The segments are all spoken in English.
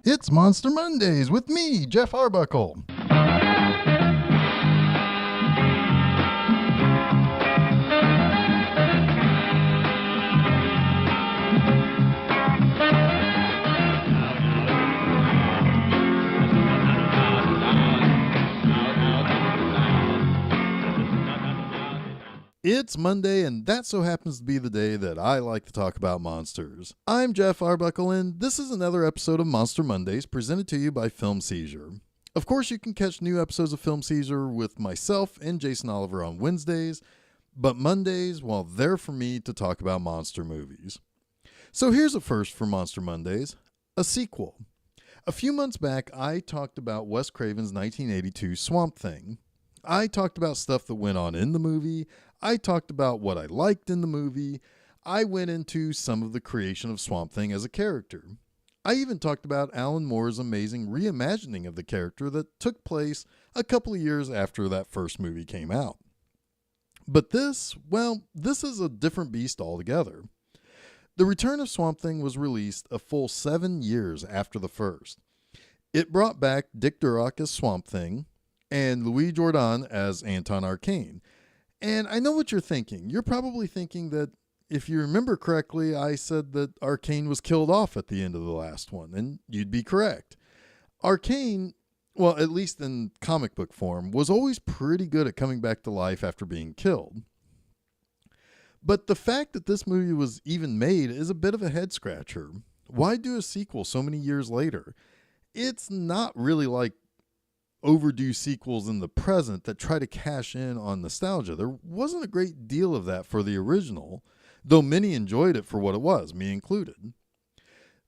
It's Monster Mondays with me, Geoff Arbuckle. It's Monday, and that so happens to be the day that I like to talk about monsters. I'm Geoff Arbuckle, and this is another episode of Monster Mondays presented to you by Film Seizure. Of course, you can catch new episodes of Film Seizure with myself and Jason Oliver on Wednesdays, but Mondays, well, they're for me to talk about monster movies. So here's a first for Monster Mondays, a sequel. A few months back, I talked about Wes Craven's 1982 Swamp Thing. I talked about stuff that went on in the movie. I talked about what I liked in the movie. I went into some of the creation of Swamp Thing as a character. I even talked about Alan Moore's amazing reimagining of the character that took place a couple of years after that first movie came out. But this is a different beast altogether. The Return of Swamp Thing was released a full 7 years after the first. It brought back Dick Durock as Swamp Thing and Louie Jordan as Anton Arcane. And I know what you're thinking. You're probably thinking that, if you remember correctly, I said that Arcane was killed off at the end of the last one, and you'd be correct. Arcane, well, at least in comic book form, was always pretty good at coming back to life after being killed. But the fact that this movie was even made is a bit of a head scratcher. Why do a sequel so many years later? It's not really like overdue sequels in the present that try to cash in on nostalgia. There wasn't a great deal of that for the original, though many enjoyed it for what it was, me included.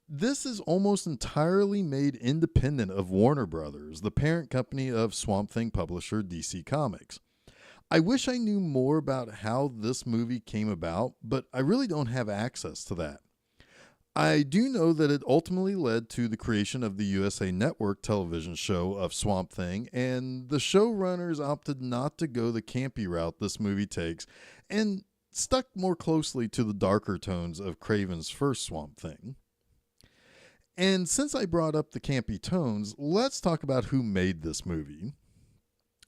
This is almost entirely made independent of Warner Brothers, the parent company of Swamp Thing publisher DC Comics. I wish I knew more about how this movie came about, but I really don't have access to that. I do know that it ultimately led to the creation of the USA Network television show of Swamp Thing, and the showrunners opted not to go the campy route this movie takes and stuck more closely to the darker tones of Craven's first Swamp Thing. And since I brought up the campy tones, let's talk about who made this movie.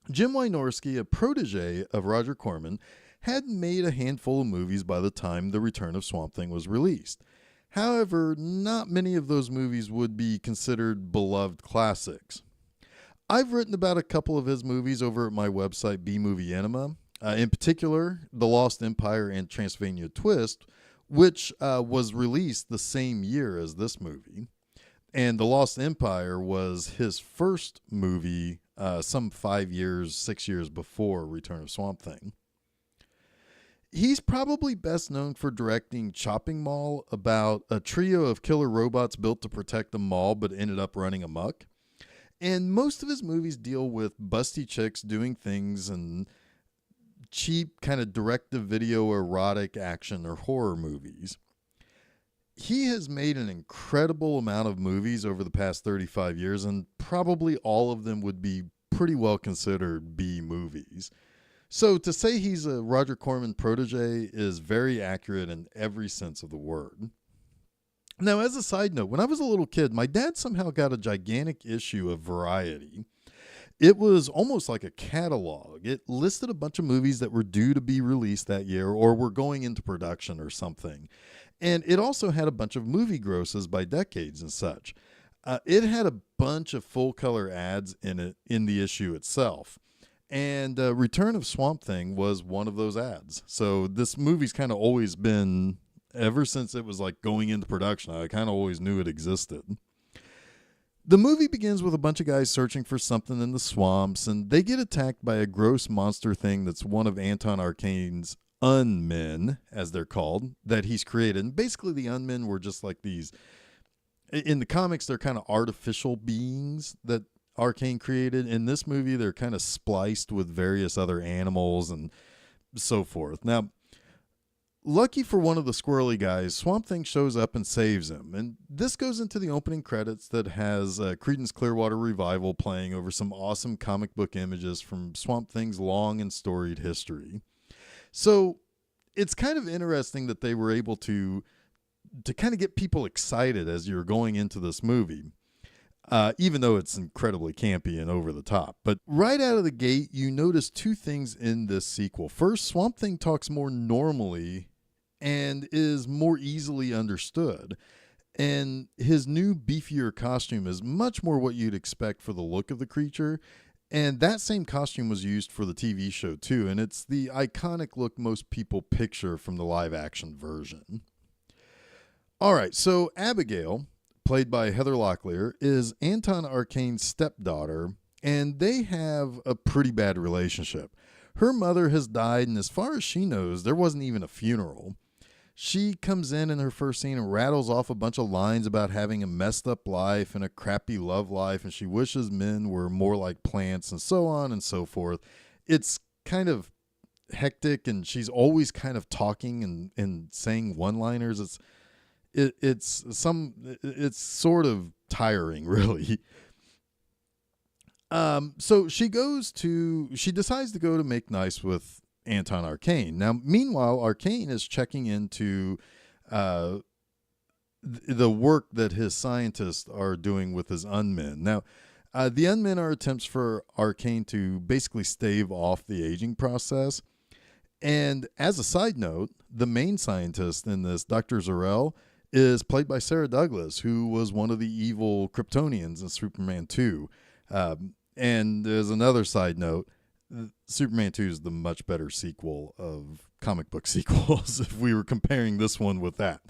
Jim Wynorski, a protege of Roger Corman, had made a handful of movies by the time The Return of Swamp Thing was released. However, not many of those movies would be considered beloved classics. I've written about a couple of his movies over at my website, B-Movie Enema. In particular, The Lost Empire and Transylvania Twist, which was released the same year as this movie. And The Lost Empire was his first movie some 6 years before Return of Swamp Thing. He's probably best known for directing Chopping Mall, about a trio of killer robots built to protect the mall but ended up running amok. And most of his movies deal with busty chicks doing things and cheap kind of direct-to-video erotic action or horror movies. He has made an incredible amount of movies over the past 35 years, and probably all of them would be pretty well considered B movies. So to say he's a Roger Corman protege is very accurate in every sense of the word. Now, as a side note, when I was a little kid, my dad somehow got a gigantic issue of Variety. It was almost like a catalog. It listed a bunch of movies that were due to be released that year or were going into production or something. And it also had a bunch of movie grosses by decades and such. It had a bunch of full-color ads in it in the issue itself. And Return of Swamp Thing was one of those ads. So this movie's kind of always been, ever since it was like going into production, I kind of always knew it existed. The movie begins with a bunch of guys searching for something in the swamps, and they get attacked by a gross monster thing that's one of Anton Arcane's unmen, as they're called, that he's created. And basically the unmen were just like these, in the comics, they're kind of artificial beings that Arcane created. In this movie, they're kind of spliced with various other animals and so forth. Now, lucky for one of the squirrely guys, Swamp Thing shows up and saves him. And this goes into the opening credits that has Creedence Clearwater Revival playing over some awesome comic book images from Swamp Thing's long and storied history. So it's kind of interesting that they were able to kind of get people excited as you're going into this movie. even though it's incredibly campy and over the top. But right out of the gate, you notice two things in this sequel. First, Swamp Thing talks more normally and is more easily understood. And his new beefier costume is much more what you'd expect for the look of the creature. And that same costume was used for the TV show too. And it's the iconic look most people picture from the live action version. All right, so Abigail, played by Heather Locklear, is Anton Arcane's stepdaughter, and they have a pretty bad relationship. Her mother has died, and as far as she knows, there wasn't even a funeral. She comes in her first scene and rattles off a bunch of lines about having a messed up life and a crappy love life, and she wishes men were more like plants and so on and so forth. It's kind of hectic, and she's always kind of talking and saying one-liners. It's sort of tiring, really. So she decides to go to make nice with Anton Arcane. Now, meanwhile, Arcane is checking into the work that his scientists are doing with his unmen. Now, the unmen are attempts for Arcane to basically stave off the aging process. And as a side note, the main scientist in this, Dr. Zarel, is played by Sarah Douglas, who was one of the evil Kryptonians in Superman 2. And there's another side note. Superman 2 is the much better sequel of comic book sequels if we were comparing this one with that.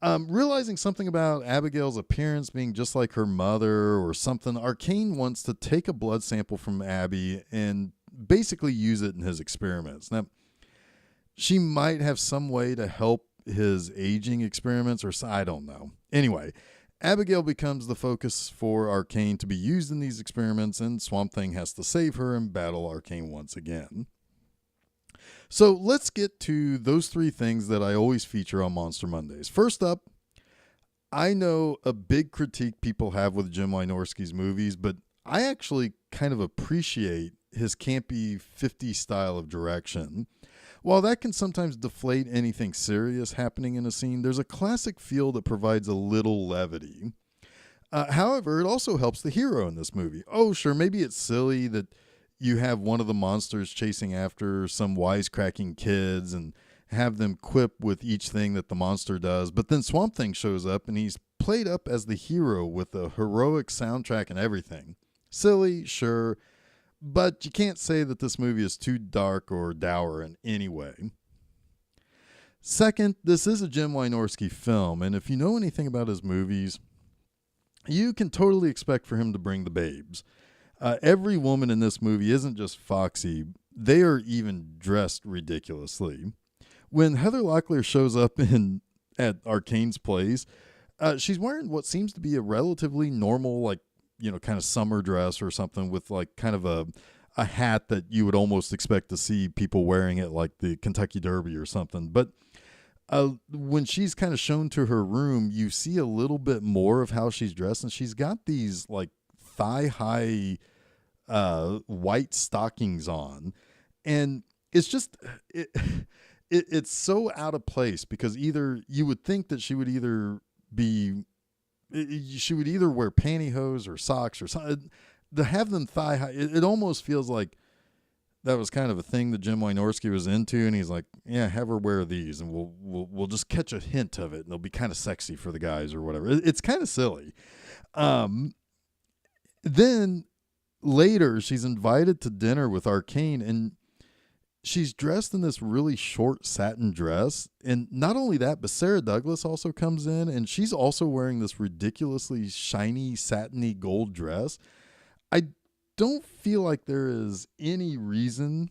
Realizing something about Abigail's appearance being just like her mother or something, Arcane wants to take a blood sample from Abby and basically use it in his experiments. Now, she might have some way to help his aging experiments, or I don't know. Anyway, Abigail becomes the focus for Arcane to be used in these experiments, and Swamp Thing has to save her and battle Arcane once again. So let's get to those three things that I always feature on Monster Mondays. First up, I know a big critique people have with Jim Wynorski's movies, but I actually kind of appreciate his campy 50s style of direction. While that can sometimes deflate anything serious happening in a scene, there's a classic feel that provides a little levity. However, it also helps the hero in this movie. Oh, sure, maybe it's silly that you have one of the monsters chasing after some wisecracking kids and have them quip with each thing that the monster does, but then Swamp Thing shows up and he's played up as the hero with a heroic soundtrack and everything. Silly, sure, but you can't say that this movie is too dark or dour in any way. Second, this is a Jim Wynorski film, and if you know anything about his movies, you can totally expect for him to bring the babes. Every woman in this movie isn't just foxy, they are even dressed ridiculously. When Heather Locklear shows up at Arcane's place, she's wearing what seems to be a relatively normal, kind of summer dress or something with kind of a hat that you would almost expect to see people wearing at the Kentucky Derby or something. But when she's kind of shown to her room, you see a little bit more of how she's dressed, and she's got these thigh-high white stockings on, and it's just it's so out of place because either you would think that she would either wear pantyhose or socks or something. To have them thigh high, it almost feels like that was kind of a thing that Jim Wynorski was into, and he's like, yeah, have her wear these, and we'll just catch a hint of it, and they'll be kind of sexy for the guys or whatever. It's kind of silly. Then later, she's invited to dinner with Arcane, and she's dressed in this really short satin dress. And not only that, but Sarah Douglas also comes in, and she's also wearing this ridiculously shiny, satiny gold dress. I don't feel like there is any reason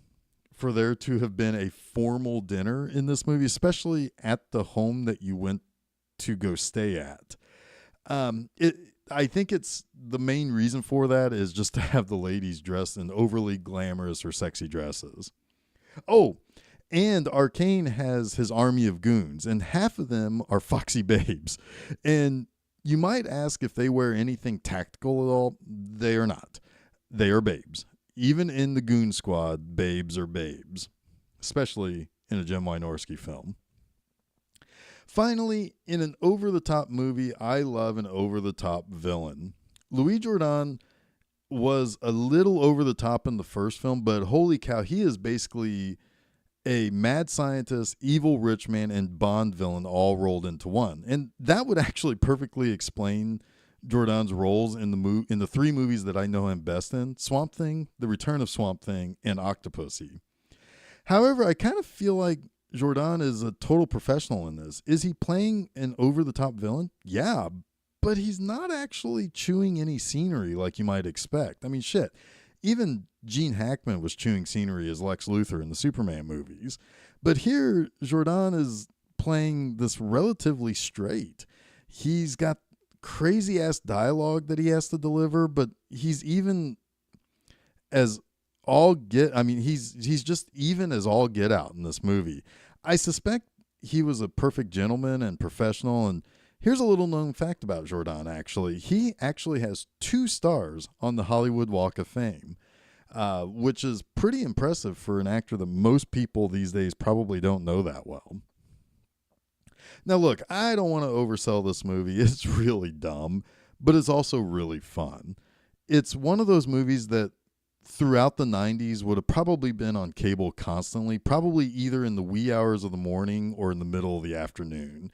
for there to have been a formal dinner in this movie, especially at the home that you went to go stay at. I think it's the main reason for that is just to have the ladies dressed in overly glamorous or sexy dresses. Oh, and Arcane has his army of goons, and half of them are foxy babes. And you might ask if they wear anything tactical at all. They are not. They are babes. Even in the goon squad, babes are babes, especially in a Jim Wynorski film. Finally, in an over-the-top movie, I love an over-the-top villain. Louie Jordan was a little over the top in the first film, but holy cow, he is basically a mad scientist, evil rich man, and Bond villain all rolled into one. And that would actually perfectly explain Jordan's roles in the three movies that I know him best in: Swamp Thing, The Return of Swamp Thing, and Octopussy. However, I kind of feel like Jordan is a total professional in this. Is he playing an over-the-top villain? Yeah, but he's not actually chewing any scenery like you might expect. I mean, shit. Even Gene Hackman was chewing scenery as Lex Luthor in the Superman movies. But here, Jordan is playing this relatively straight. He's got crazy-ass dialogue that he has to deliver, but he's even as he's just even as all get out in this movie. I suspect he was a perfect gentleman and professional. And here's a little known fact about Jordan, actually. He actually has 2 stars on the Hollywood Walk of Fame, which is pretty impressive for an actor that most people these days probably don't know that well. Now, look, I don't want to oversell this movie. It's really dumb, but it's also really fun. It's one of those movies that throughout the 90s would have probably been on cable constantly, probably either in the wee hours of the morning or in the middle of the afternoon.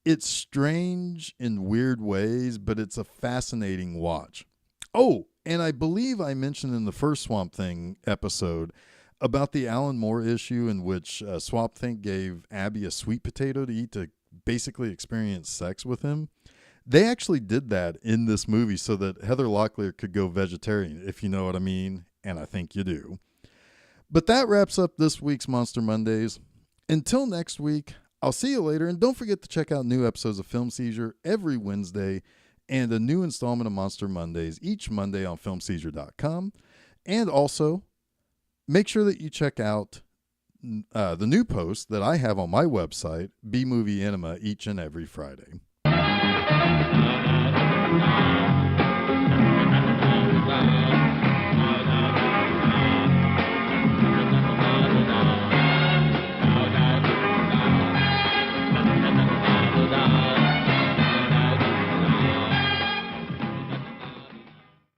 It's strange in weird ways, but it's a fascinating watch. Oh, and I believe I mentioned in the first Swamp Thing episode about the Alan Moore issue in which Swamp Thing gave Abby a sweet potato to eat to basically experience sex with him. They actually did that in this movie so that Heather Locklear could go vegetarian, if you know what I mean, and I think you do. But that wraps up this week's Monster Mondays. Until next week, I'll see you later, and don't forget to check out new episodes of Film Seizure every Wednesday and a new installment of Monster Mondays each Monday on filmseizure.com. And also, make sure that you check out the new post that I have on my website, B Movie Enema, each and every Friday.